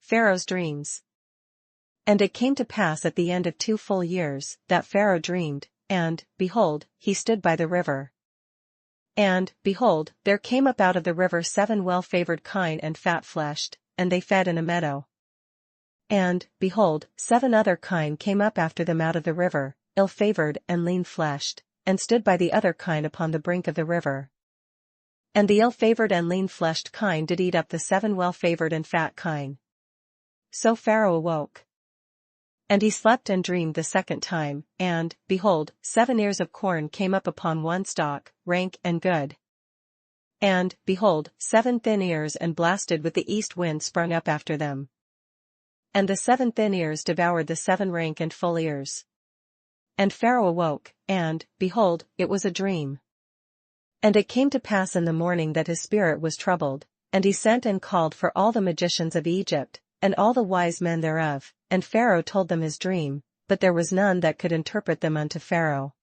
Pharaoh's dreams. And it came to pass at the end of 2 full years, that Pharaoh dreamed, and, behold, he stood by the river. And, behold, there came up out of the river 7 well-favored kine and fat-fleshed, and they fed in a meadow. And, behold, 7 other kine came up after them out of the river, ill-favored and lean-fleshed, and stood by the other kine upon the brink of the river. And the ill-favored and lean-fleshed kine did eat up the 7 well-favored and fat kine. So Pharaoh awoke. And he slept and dreamed the second time, and, behold, 7 ears of corn came up upon one stalk, rank and good. And, behold, 7 thin ears and blasted with the east wind sprung up after them. And the 7 thin ears devoured the 7 rank and full ears. And Pharaoh awoke, and, behold, it was a dream. And it came to pass in the morning that his spirit was troubled, and he sent and called for all the magicians of Egypt, and all the wise men thereof, and Pharaoh told them his dream, but there was none that could interpret them unto Pharaoh.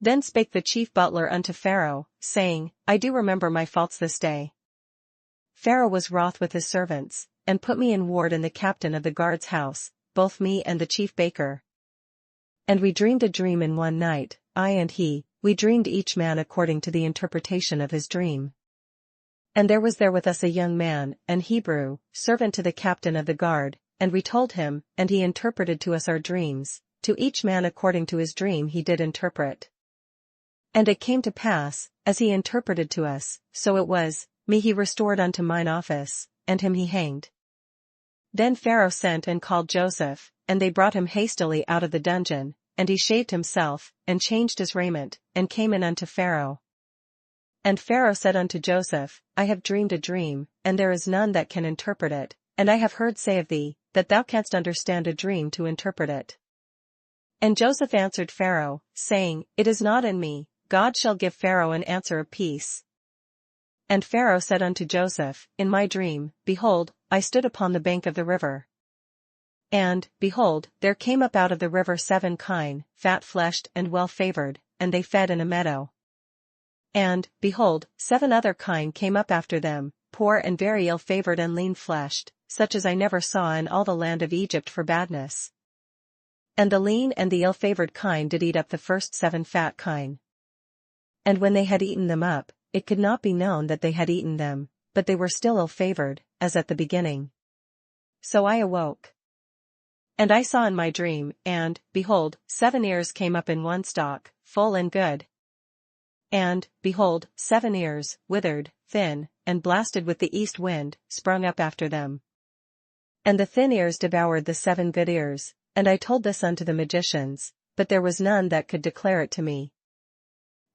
Then spake the chief butler unto Pharaoh, saying, I do remember my faults this day. Pharaoh was wroth with his servants, and put me in ward in the captain of the guard's house, both me and the chief baker. And we dreamed a dream in one night, I and he, we dreamed each man according to the interpretation of his dream. And there was there with us a young man, an Hebrew, servant to the captain of the guard, and we told him, and he interpreted to us our dreams, to each man according to his dream he did interpret. And it came to pass, as he interpreted to us, so it was, me he restored unto mine office, and him he hanged. Then Pharaoh sent and called Joseph, and they brought him hastily out of the dungeon, and he shaved himself, and changed his raiment, and came in unto Pharaoh. And Pharaoh said unto Joseph, I have dreamed a dream, and there is none that can interpret it, and I have heard say of thee, that thou canst understand a dream to interpret it. And Joseph answered Pharaoh, saying, It is not in me, God shall give Pharaoh an answer of peace. And Pharaoh said unto Joseph, In my dream, behold, I stood upon the bank of the river. And, behold, there came up out of the river 7 kine, fat-fleshed and well-favored, and they fed in a meadow. And, behold, 7 other kine came up after them, poor and very ill-favored and lean-fleshed, such as I never saw in all the land of Egypt for badness. And the lean and the ill-favored kine did eat up the first 7 fat kine. And when they had eaten them up, it could not be known that they had eaten them, but they were still ill-favored, as at the beginning. So I awoke. And I saw in my dream, and, behold, 7 ears came up in one stalk, full and good. And, behold, 7 ears, withered, thin, and blasted with the east wind, sprung up after them. And the thin ears devoured the 7 good ears, and I told this unto the magicians, but there was none that could declare it to me.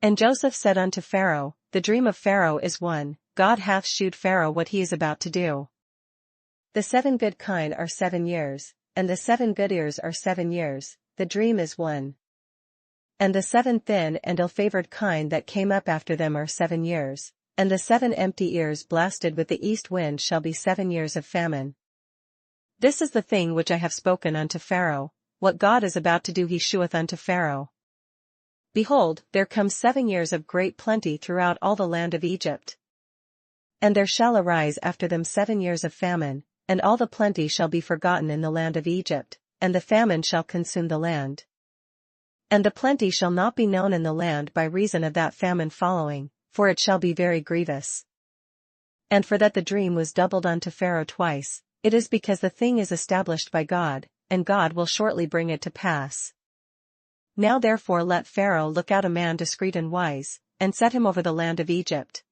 And Joseph said unto Pharaoh, The dream of Pharaoh is one, God hath shewed Pharaoh what he is about to do. The 7 good kine are 7 years, and the 7 good ears are 7 years, the dream is one. And the 7 thin and ill-favored kine that came up after them are 7 years, and the 7 empty ears blasted with the east wind shall be 7 years of famine. This is the thing which I have spoken unto Pharaoh, what God is about to do he sheweth unto Pharaoh. Behold, there come 7 years of great plenty throughout all the land of Egypt. And there shall arise after them 7 years of famine, and all the plenty shall be forgotten in the land of Egypt, and the famine shall consume the land. And the plenty shall not be known in the land by reason of that famine following, for it shall be very grievous. And for that the dream was doubled unto Pharaoh twice, it is because the thing is established by God, and God will shortly bring it to pass. Now therefore let Pharaoh look out a man discreet and wise, and set him over the land of Egypt.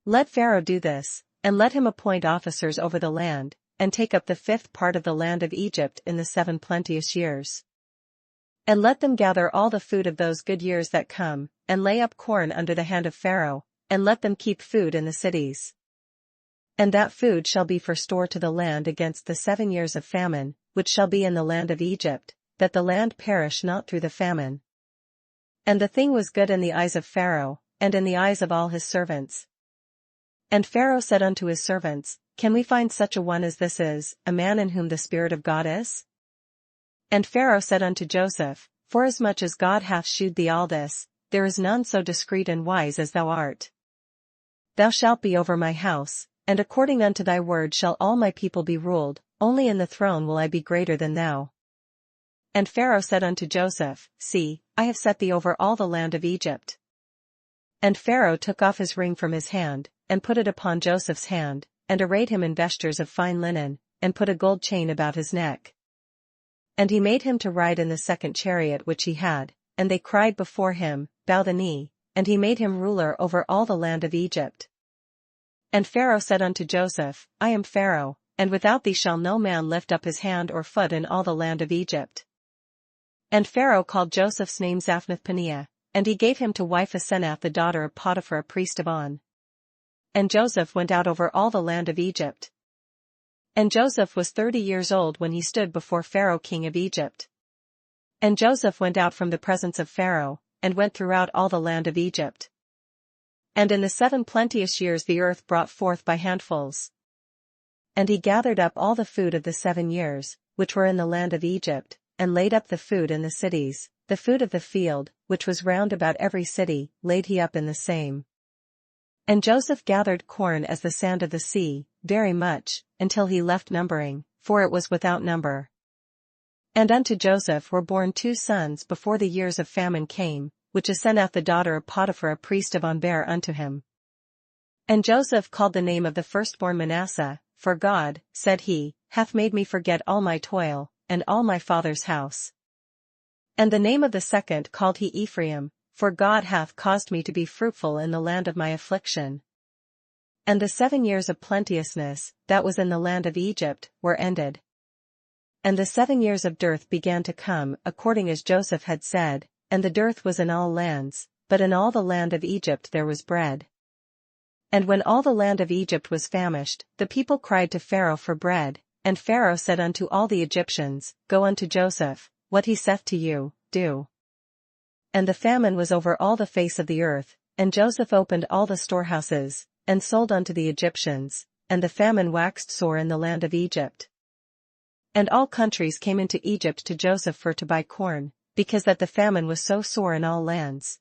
Let Pharaoh do this, and let him appoint officers over the land, and take up the 5th part of the land of Egypt in the 7 plenteous years. And let them gather all the food of those good years that come, and lay up corn under the hand of Pharaoh, and let them keep food in the cities. And that food shall be for store to the land against the 7 years of famine, which shall be in the land of Egypt, that the land perish not through the famine. And the thing was good in the eyes of Pharaoh, and in the eyes of all his servants. And Pharaoh said unto his servants, Can we find such a one as this is, a man in whom the Spirit of God is? And Pharaoh said unto Joseph, Forasmuch as God hath shewed thee all this, there is none so discreet and wise as thou art. Thou shalt be over my house, And according unto thy word shall all my people be ruled, only in the throne will I be greater than thou. And Pharaoh said unto Joseph, See, I have set thee over all the land of Egypt. And Pharaoh took off his ring from his hand, and put it upon Joseph's hand, and arrayed him in vestures of fine linen, and put a gold chain about his neck. And he made him to ride in the second chariot which he had, and they cried before him, Bow the knee, and he made him ruler over all the land of Egypt. And Pharaoh said unto Joseph, I am Pharaoh, and without thee shall no man lift up his hand or foot in all the land of Egypt. And Pharaoh called Joseph's name Zaphnath-Paneah, and he gave him to wife Asenath the daughter of Potiphar a priest of On. And Joseph went out over all the land of Egypt. And Joseph was 30 years old when he stood before Pharaoh king of Egypt. And Joseph went out from the presence of Pharaoh, and went throughout all the land of Egypt. And in the 7 plenteous years the earth brought forth by handfuls. And he gathered up all the food of the 7 years, which were in the land of Egypt, and laid up the food in the cities, the food of the field, which was round about every city, laid he up in the same. And Joseph gathered corn as the sand of the sea, very much, until he left numbering, for it was without number. And unto Joseph were born 2 sons before the years of famine came, which Asenath the daughter of Potiphar a priest of On bare unto him. And Joseph called the name of the firstborn Manasseh, for God, said he, hath made me forget all my toil, and all my father's house. And the name of the second called he Ephraim, for God hath caused me to be fruitful in the land of my affliction. And the 7 years of plenteousness, that was in the land of Egypt, were ended. And the 7 years of dearth began to come, according as Joseph had said, and the dearth was in all lands, but in all the land of Egypt there was bread. And when all the land of Egypt was famished, the people cried to Pharaoh for bread, and Pharaoh said unto all the Egyptians, Go unto Joseph, what he saith to you, do. And the famine was over all the face of the earth, and Joseph opened all the storehouses, and sold unto the Egyptians, and the famine waxed sore in the land of Egypt. And all countries came into Egypt to Joseph for to buy corn, because that the famine was so sore in all lands,